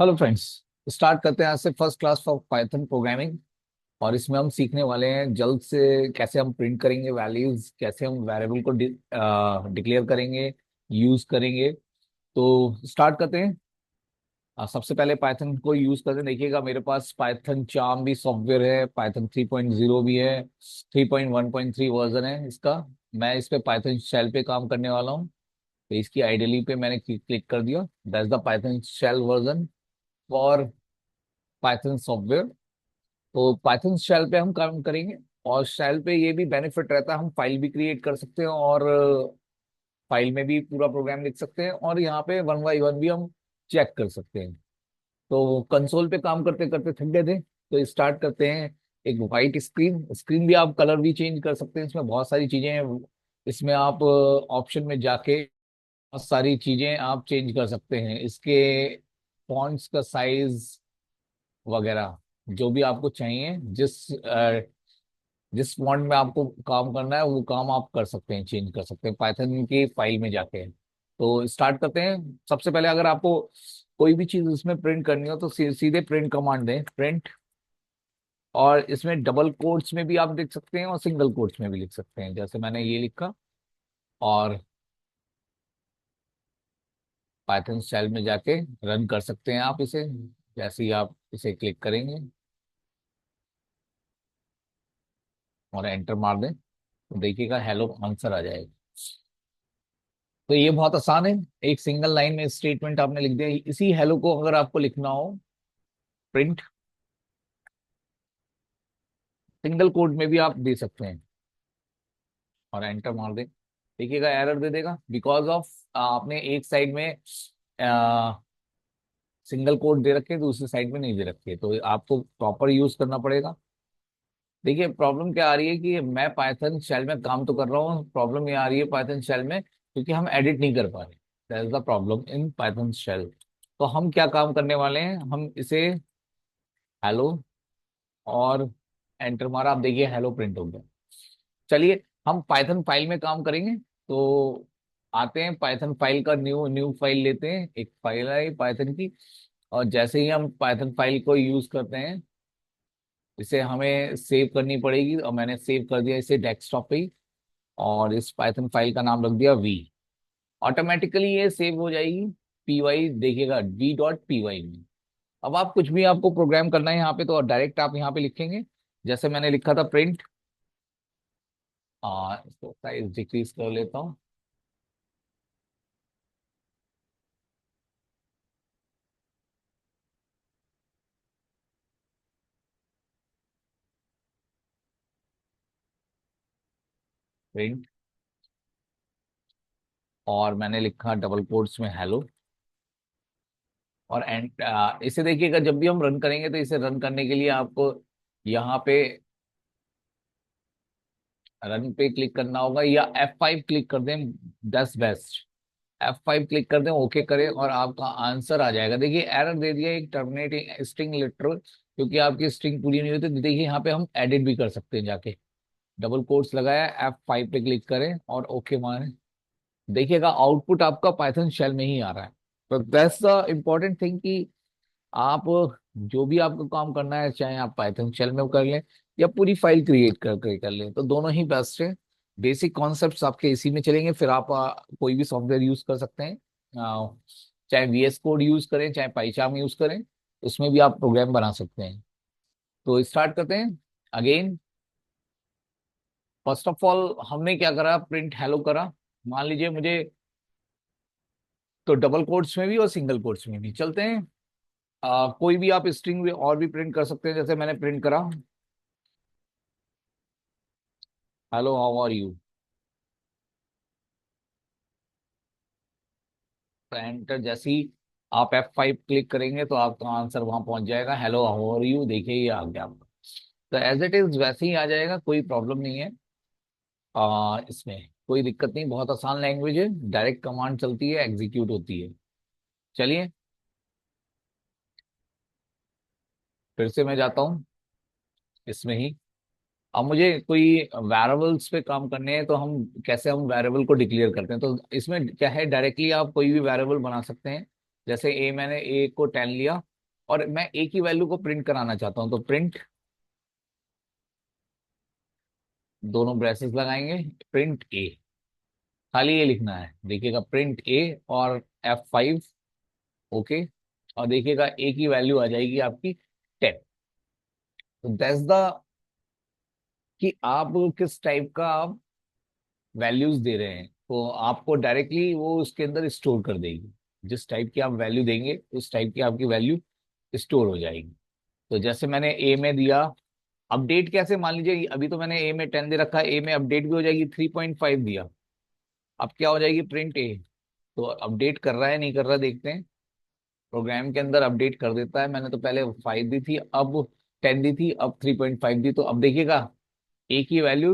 Hello friends. Start करते हैं आज से first class for Python programming. और इसमें हम सीखने वाले हैं जल्द से कैसे हम प्रिंट करेंगे वैल्यूज, कैसे हम वेरिएबल को डिक्लेयर करेंगे, यूज करेंगे। तो स्टार्ट करते हैं। सबसे पहले पाइथन को यूज करते हैं। देखिएगा मेरे पास पाइथन चार्म भी सॉफ्टवेयर है, पाइथन 3.0 भी है, 3.1.3 वर्जन है इसका। मैं इस पे पाइथन शेल पे काम करने वाला हूँ। तो इसकी आइडियली पे मैंने क्लिक कर दिया। That's the Python shell version for Python software. तो पाइथन शेल पे हम काम करेंगे। और शेल पे ये भी बेनिफिट रहता है, हम फाइल भी क्रिएट कर सकते हैं और फाइल में भी पूरा प्रोग्राम लिख सकते हैं, और यहाँ पे वन बाई वन भी हम चेक कर सकते हैं। तो कंसोल पे काम करते करते थक गए थे, तो स्टार्ट करते हैं। एक वाइट स्क्रीन स्क्रीन भी आप कलर भी चेंज कर सकते हैं, इसमें बहुत सारी चीजें हैं। इसमें आप ऑप्शन में जाके बहुत सारी चीजें आप चेंज कर सकते हैं, इसके फॉन्ट्स का साइज वगैरह, जो भी आपको चाहिए। जिस फॉन्ट में आपको काम करना है वो काम आप कर सकते हैं, चेंज कर सकते हैं पाइथन की फाइल में जाके। तो स्टार्ट करते हैं। सबसे पहले अगर आपको कोई भी चीज इसमें प्रिंट करनी हो तो सीधे प्रिंट कमांड दें, प्रिंट। और इसमें डबल कोट्स में भी आप लिख सकते हैं और सिंगल कोट्स में भी लिख सकते हैं, जैसे मैंने ये लिखा। और पाइथन स्टाइल में जाके रन कर सकते हैं आप इसे। जैसे ही आप इसे क्लिक करेंगे और एंटर मार दें तो देखिएगा हेलो आंसर आ जाएगा। तो ये बहुत आसान है। एक सिंगल लाइन में स्टेटमेंट आपने लिख दिया। इसी हेलो को अगर आपको लिखना हो प्रिंट, सिंगल कोड में भी आप दे सकते हैं और एंटर मार दें। देखिएगा एरर दे देगा बिकॉज ऑफ आपने एक साइड में सिंगल कोड दे रखे, दूसरी साइड में नहीं दे रखे, तो आपको प्रॉपर यूज करना पड़ेगा। देखिए प्रॉब्लम क्या आ रही है कि मैं पाइथन शेल में काम तो कर रहा हूँ, प्रॉब्लम ये आ रही है पाइथन शेल में क्योंकि हम एडिट नहीं कर पा रहे। That is the problem in Python shell. तो हम क्या काम करने वाले हैं, हम इसे हेलो और एंटर मारा, आप देखिए हेलो प्रिंट हो गया। चलिए हम पाइथन फाइल में काम करेंगे। तो आते हैं पाइथन फाइल का, न्यू न्यू फाइल लेते हैं। एक फाइल है पाइथन की, और जैसे ही हम पाइथन फाइल को यूज करते हैं इसे हमें सेव करनी पड़ेगी, और मैंने सेव कर दिया इसे डेस्कटॉप पे ही। और इस पाइथन फाइल का नाम रख दिया वी। ऑटोमेटिकली ये सेव हो जाएगी पी वाई, देखिएगा v.py में। अब आप कुछ भी आपको प्रोग्राम करना है यहाँ पे तो डायरेक्ट आप यहाँ पे लिखेंगे। जैसे मैंने लिखा था प्रिंट, इसको साइज डिक्रीज कर लेता हूँ। प्रिंट, और मैंने लिखा डबल कोट्स में हेलो। और एंड इसे देखिएगा जब भी हम रन करेंगे तो इसे रन करने के लिए आपको यहाँ पे रन पे क्लिक करना होगा, या F5 क्लिक कर दें, दस बेस्ट। F5 क्लिक कर दें, ओके करें, और आपका आंसर आ जाएगा। देखिए एरर दे दिया एक टर्मिनेटिंग स्ट्रिंग लिटरल, क्योंकि आपकी स्ट्रिंग पूरी नहीं हुई। तो देखिए यहाँ पे हम एडिट भी कर सकते हैं जाके। डबल कोट्स लगाया, F5 पे क्लिक करें और ओके मारें। देखिएगा आउटपुट आपका पाइथन शेल में ही आ रहा है। तो दैट्स द इम्पोर्टेंट थिंग कि आप जो भी आपको काम करना है, चाहे आप पाइथन शेल में कर लें या पूरी फाइल क्रिएट करके कर लें, तो दोनों ही बेस्ट है। बेसिक कॉन्सेप्ट्स आपके इसी में चलेंगे। फिर आप कोई भी सॉफ्टवेयर यूज कर सकते हैं। चाहे VS कोड यूज करें, चाहे पाइचार्म यूज करें, उसमें भी आप प्रोग्राम बना सकते हैं। तो स्टार्ट करते हैं अगेन। फर्स्ट ऑफ ऑल हमने क्या करा, प्रिंट हेलो करा। मान लीजिए मुझे, तो डबल कोट्स में भी और सिंगल कोट्स में भी चलते हैं। कोई भी आप स्ट्रिंग भी और भी प्रिंट कर सकते हैं, जैसे मैंने प्रिंट करा हेलो हाउ आर यू। तो एंटर जैसे ही आप F5 क्लिक करेंगे तो आपका आंसर वहां पहुंच जाएगा, हेलो हाउ आर यू। देखिए ये आ गया आपका। तो एज इट इज वैसे ही आ जाएगा, कोई प्रॉब्लम नहीं है। इसमें कोई दिक्कत नहीं, बहुत आसान लैंग्वेज है। डायरेक्ट कमांड चलती है, एग्जीक्यूट होती है। चलिए फिर से मैं जाता हूँ इसमें ही। अब मुझे कोई वेरिएबल्स पे काम करने हैं, तो हम कैसे हम वेरिएबल को डिक्लेयर करते हैं। तो इसमें क्या है, डायरेक्टली आप कोई भी वेरिएबल बना सकते हैं। जैसे मैंने ए को 10 लिया, और मैं ए की वैल्यू को प्रिंट कराना चाहता हूं, तो प्रिंट, दोनों ब्रेसेस लगाएंगे, प्रिंट ए, खाली ये लिखना है, देखिएगा प्रिंट ए और F5। ओके, और देखिएगा ए की वैल्यू आ जाएगी आपकी 10। तो दैट्स द, कि आप किस टाइप का आप वैल्यूज दे रहे हैं, तो आपको डायरेक्टली वो उसके अंदर स्टोर कर देगी। जिस टाइप की आप वैल्यू देंगे उस टाइप की आपकी वैल्यू स्टोर हो जाएगी। तो जैसे मैंने ए में दिया, अपडेट कैसे, मान लीजिए अभी तो मैंने ए में 10 दे रखा है, ए में अपडेट भी हो जाएगी, 3.5 दिया, अब क्या हो जाएगी, प्रिंट ए। तो अपडेट कर रहा है नहीं कर रहा देखते हैं। प्रोग्राम के अंदर अपडेट कर देता है, मैंने तो पहले 5 दी थी, अब 10 दी थी, अब 3.5 दी, तो अब देखिएगा ए की वैल्यू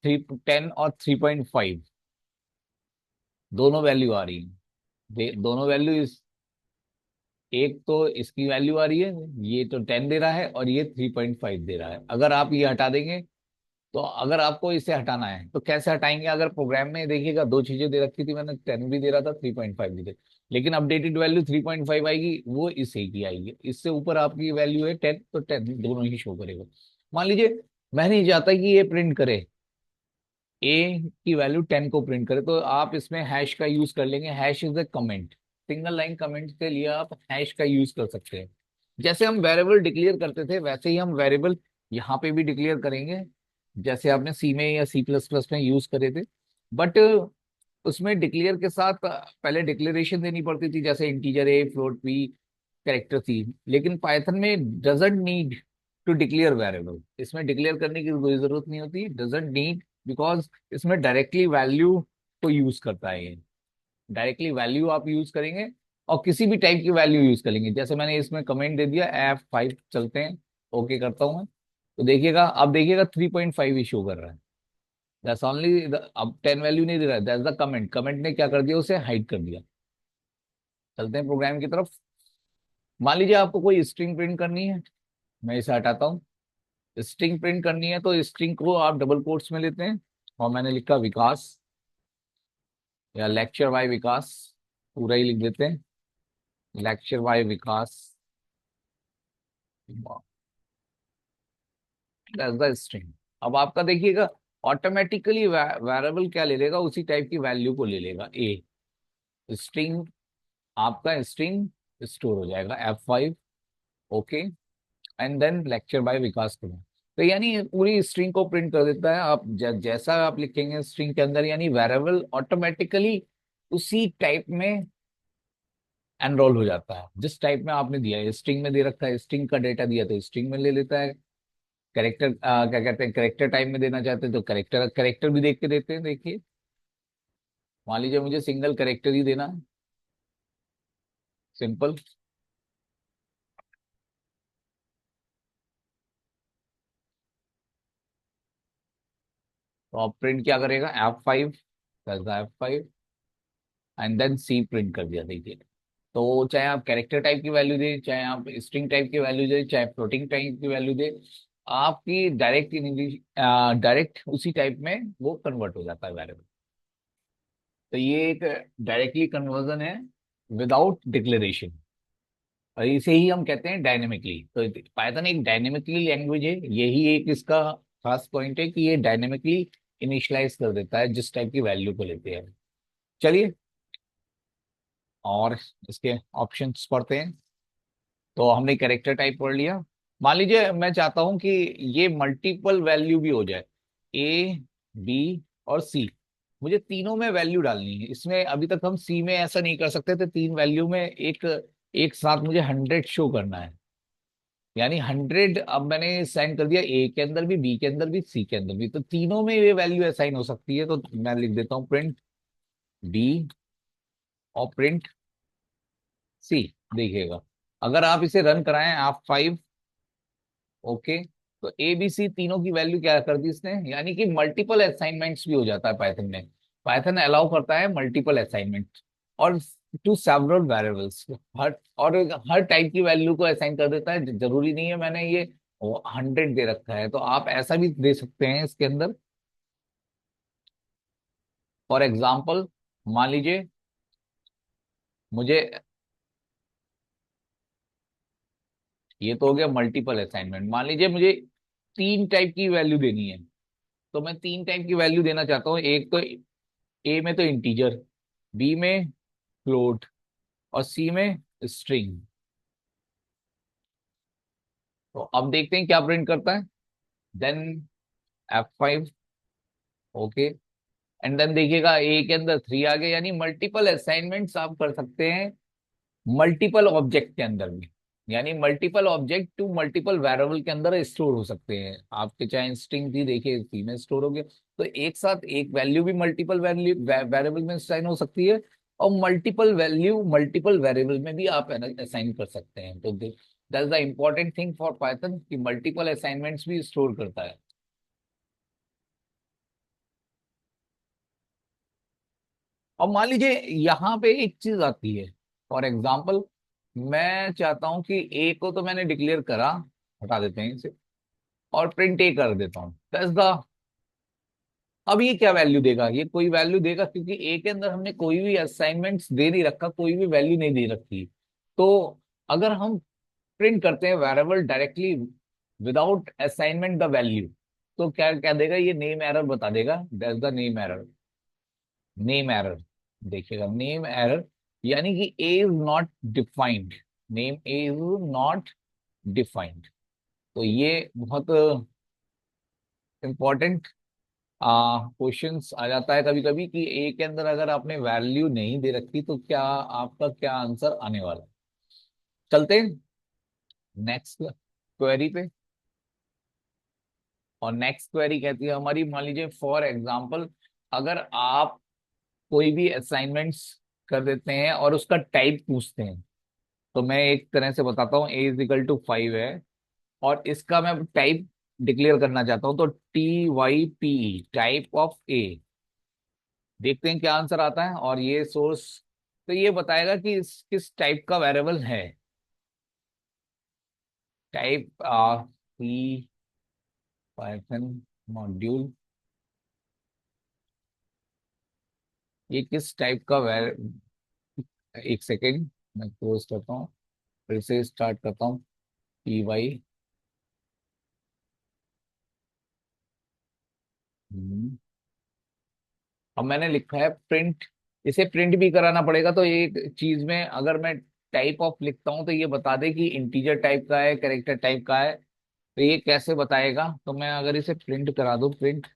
10 और 3.5 दोनों वैल्यू आ रही है। दोनों वैल्यू इस, एक तो इसकी वैल्यू आ रही है, ये तो 10 दे रहा है और ये 3.5 दे रहा है। अगर आप ये हटा देंगे, तो अगर आपको इसे हटाना है तो कैसे हटाएंगे, अगर प्रोग्राम में देखिएगा दो चीजें दे रखी थी मैंने, 10 भी दे रहा था, 3.5 भी दे, लेकिन अपडेटेड वैल्यू 3.5 आएगी, वो इस ए की आएगी। इससे ऊपर आपकी वैल्यू है 10, तो 10 दोनों ही शो करेगा। मान लीजिए मैं नहीं चाहता कि ये प्रिंट करे, ए की वैल्यू 10 को प्रिंट करे, तो आप इसमें हैश का यूज कर लेंगे। Hash is a comment, single line comment के लिए आप हैश का यूज कर सकते हैं। जैसे हम वेरिएबल डिक्लेयर करते थे वैसे ही हम वेरिएबल यहाँ पे भी डिक्लेयर करेंगे, जैसे आपने सी में या C++ में यूज करे थे। बट उसमें डिक्लेयर के साथ पहले डिक्लेरेशन देनी पड़ती थी, जैसे integer a, float b, character c. लेकिन पाइथन में doesn't need to declare variable, इसमें डिक्लेयर करने की कोई जरूरत नहीं होती, डजंट नीड, बिकॉज इसमें डायरेक्टली वैल्यू को यूज करता है ये। डायरेक्टली वैल्यू आप यूज करेंगे और किसी भी टाइप की वैल्यू यूज करेंगे। जैसे मैंने इसमें कमेंट दे दिया F5, चलते हैं, ओके करता हूं मैं, तो देखिएगा अब देखिएगा 3.5 ही शो कर रहा है। दैट्स ओनली, अब 10 वैल्यू नहीं दे रहा है, दैट्स द कमेंट, कमेंट ने क्या कर दिया, उसे हाइड कर दिया। चलते हैं प्रोग्राम की तरफ। मान लीजिए आपको कोई स्ट्रिंग प्रिंट करनी है, मैं इसे हटाता हूँ। स्ट्रिंग प्रिंट करनी है तो स्ट्रिंग को आप डबल कोट्स में लेते हैं, और मैंने लिखा विकास या लेक्चर बाय विकास, पूरा ही लिख देते हैं, lecture by Vikas, that's the string. अब आपका देखिएगा ऑटोमेटिकली वेरिएबल क्या ले लेगा, उसी टाइप की वैल्यू को ले लेगा ए। स्ट्रिंग, आपका स्ट्रिंग स्टोर हो जाएगा F5। Okay, and then lecture by Vikas करो, तो यानी पूरी स्ट्रिंग को प्रिंट कर देता है। आप जैसा आप लिखेंगे स्ट्रिंग के अंदर, यानी वेरिएबल ऑटोमेटिकली उसी टाइप में एनरोल हो जाता है जिस टाइप में आपने दिया है। स्ट्रिंग में दे रखा है, स्ट्रिंग का डेटा दिया तो स्ट्रिंग में ले लेता है। करेक्टर क्या कहते हैं, करेक्टर टाइप में देना चाहते हैं तो करेक्टर, करेक्टर भी देख के देते हैं। देखिए मान लीजिए मुझे सिंगल करेक्टर ही देना है, सिंपल, तो आप प्रिंट क्या करेगा, F5, F5, and then C print कर दिया। देखिए, तो चाहे आप कैरेक्टर टाइप की वैल्यू दे, चाहे आप स्ट्रिंग टाइप की वैल्यू दे, चाहे फ्लोटिंग टाइप की वैल्यू दे, आपकी डायरेक्ट इन इंग्लिश, डायरेक्ट उसी टाइप में वो कन्वर्ट हो जाता है वेरिएबल। तो ये एक डायरेक्टली कन्वर्जन है विदाउट डिक्लेरेशन, और इसे ही हम कहते हैं डायनेमिकली। तो पाइथन एक डायनेमिकली लैंग्वेज है, यही एक इसका खास पॉइंट है कि ये डायनेमिकली इनिशियलाइज कर देता है जिस टाइप की वैल्यू को लेते हैं। चलिए, और इसके ऑप्शंस पढ़ते हैं। तो हमने कैरेक्टर टाइप पढ़ लिया। मान लीजिए मैं चाहता हूं कि ये मल्टीपल वैल्यू भी हो जाए, ए, बी और सी, मुझे तीनों में वैल्यू डालनी है। इसमें अभी तक हम सी में ऐसा नहीं कर सकते थे, तीन वैल्यू में एक एक साथ मुझे 100 शो करना है, यानी 100 अब मैंने साइन कर दिया, ए के अंदर भी, बी के अंदर भी, सी के अंदर भी, तो तीनों में ये वैल्यू असाइन हो सकती है। तो मैं लिख देता हूँ प्रिंट बी और प्रिंट सी। देखिएगा अगर आप इसे रन कराएं, आप 5, ओके, तो ए बी सी तीनों की वैल्यू क्या कर दी इसने, यानी कि मल्टीपल असाइनमेंट्स भी हो जाता है पाइथन में। पाइथन अलाउ करता है मल्टीपल असाइनमेंट, और टू सेवरल वेरिएबल्स, हर, और हर टाइप की वैल्यू को असाइन कर देता है। जरूरी नहीं है मैंने ये 100 दे रखा है, तो आप ऐसा भी दे सकते हैं इसके अंदर। फॉर एग्जाम्पल, मान लीजिए, मुझे, ये तो हो गया मल्टीपल असाइनमेंट। मान लीजिए मुझे तीन टाइप की वैल्यू देनी है, तो मैं तीन टाइप की वैल्यू देना चाहता हूँ। एक तो ए में तो इंटीजर, बी में फ्लोट, और सी में स्ट्रिंग। तो अब देखते हैं क्या प्रिंट करता है। Then F5। Okay. And then देखिएगा ए के अंदर थ्री आ गए, यानी मल्टीपल असाइनमेंट्स आप कर सकते हैं मल्टीपल ऑब्जेक्ट के अंदर में। यानी multiple object to multiple variable के अंदर स्टोर हो सकते हैं आपके, चाहे स्ट्रिंग थी देखिए सी में स्टोर हो गया। तो एक साथ एक वैल्यू भी मल्टीपल वैल्यू वेरिएबल में असाइन हो सकती है, और मल्टीपल वैल्यू मल्टीपल वेरिएबल में भी आप असाइन कर सकते हैं। तो that's the important thing for Python कि मल्टीपल असाइनमेंट्स भी स्टोर करता है। और मान लीजिए यहाँ पे एक चीज आती है, फॉर एग्जाम्पल मैं चाहता हूं कि ए को तो मैंने डिक्लेयर करा, हटा देते हैं इसे, और प्रिंट ए कर देता हूँ। दैट्स द, अब ये क्या वैल्यू देगा? ये कोई वैल्यू देगा, क्योंकि ए के अंदर हमने कोई भी असाइनमेंट्स दे नहीं रखा, कोई भी वैल्यू नहीं दे रखी। तो अगर हम प्रिंट करते हैं variable directly without assignment the value, तो क्या क्या देगा? ये नेम एरर बता देगा। That's the name error. Name error देखिएगा, नेम एरर यानी कि a is not defined, name a is not defined. तो ये बहुत इंपॉर्टेंट क्वेश्चंस आ जाता है कभी कभी कि ए के अंदर अगर आपने वैल्यू नहीं दे रखी तो क्या आपका क्या आंसर आने वाला है। चलते हैं नेक्स्ट क्वेरी पे। और नेक्स्ट क्वेरी कहती है हमारी, मान लीजिए फॉर एग्जांपल अगर आप कोई भी असाइनमेंट्स कर देते हैं और उसका टाइप पूछते हैं, तो मैं एक तरह से बताता हूँ, ए इज इक्वल टू 5 है, और इसका मैं टाइप डिक्लेयर करना चाहता हूँ, तो TYPE, टाइप ऑफ ए। देखते हैं क्या आंसर आता है। और ये सोर्स, तो ये बताएगा कि किस टाइप का वेरिएबल है। टाइप सी पाइथन मॉड्यूल, ये किस टाइप का एक सेकेंड मैं क्लोज करता हूँ, फिर से स्टार्ट करता हूँ। TY, अब मैंने लिखा है प्रिंट, इसे प्रिंट भी कराना पड़ेगा। तो एक चीज में अगर मैं टाइप ऑफ लिखता हूँ तो ये बता दे कि इंटीजर टाइप का है, कैरेक्टर टाइप का है। तो ये कैसे बताएगा? तो मैं अगर इसे प्रिंट करा दूं, प्रिंट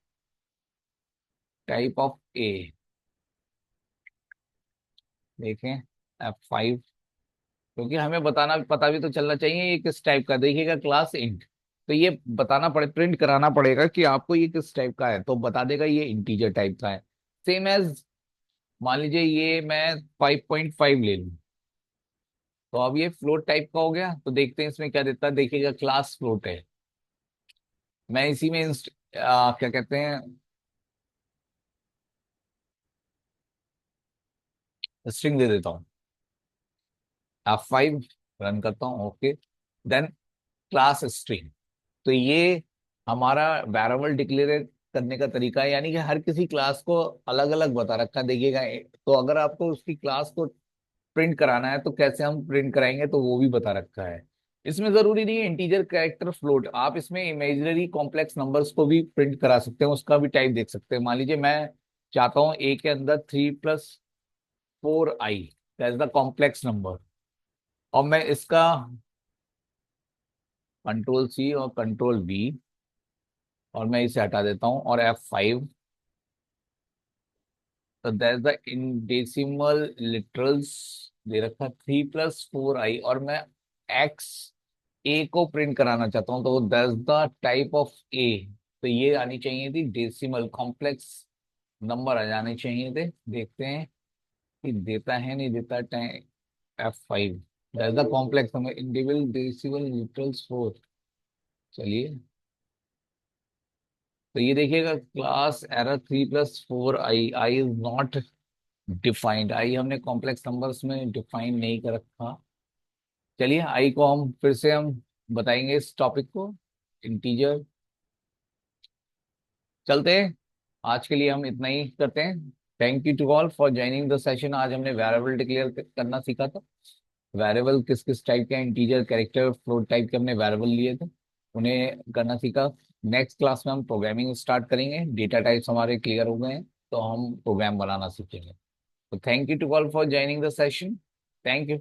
टाइप ऑफ ए, देखें F5, क्योंकि हमें बताना पता भी तो चलना चाहिए ये किस टाइप का। देखिएगा क्लास इंट, तो ये बताना पड़े, प्रिंट कराना पड़ेगा कि आपको ये किस टाइप का है, तो बता देगा ये इंटीजर टाइप का है। सेम एज मान लीजिए ये मैं 5.5 ले लूं, तो अब ये फ्लोट टाइप का हो गया। तो देखते हैं इसमें क्या देता है। देखिएगा क्लास फ्लोट है, मैं इसी में क्या कहते हैं, स्ट्रिंग दे देता हूँ। F5 रन करता हूँ। ओके। देन क्लास स्ट्रिंग, तो ये हमारा वेरिएबल डिक्लेयर करने का तरीका है, यानी कि हर किसी क्लास को अलग अलग बता रखा है। देखिएगा तो अगर आपको उसकी क्लास को प्रिंट कराना है तो कैसे हम प्रिंट कराएंगे, तो वो भी बता रखा है। इसमें जरूरी नहीं है इंटीजर, कैरेक्टर, फ्लोट, आप इसमें इमेजिनरी कॉम्प्लेक्स नंबर्स को भी प्रिंट करा सकते हैं, उसका भी टाइप देख सकते हैं। मान लीजिए मैं चाहता हूँ ए के अंदर 3+4i, that's the complex number, और मैं इसका कंट्रोल C और कंट्रोल V, और मैं इसे हटा देता हूँ, और F5। तो that's the in decimal literals दे रखा 3+4i, और मैं एक्स ए को प्रिंट कराना चाहता हूँ, तो दैट्स द टाइप ऑफ ए। तो ये आनी चाहिए थी डेसिमल, कॉम्प्लेक्स नंबर आ जाने चाहिए थे। देखते हैं कि देता है नहीं देता। F5, that's the complex number individual decimal literals 4। चलिए, तो ये देखिएगा class error 3+4i, i is not defined. I हमने कॉम्प्लेक्स नंबर्स में डिफाइन नहीं कर रखा। चलिए आई को हम फिर से हम बताएंगे इस टॉपिक को, इंटीजर। चलते हैं, आज के लिए हम इतना ही करते हैं। Thank you to all for joining the session. आज हमने वेरिएबल डिक्लेयर करना सीखा था। वेरिएबल किस किस टाइप के, इंटीजर, कैरेक्टर, फ्लोट टाइप के हमने वेरिएबल लिए थे, उन्हें करना सीखा। नेक्स्ट क्लास में हम प्रोग्रामिंग स्टार्ट करेंगे, डेटा टाइप्स हमारे क्लियर हो गए हैं, तो हम प्रोग्राम बनाना सीखेंगे। तो thank you to all for joining the session. Thank you.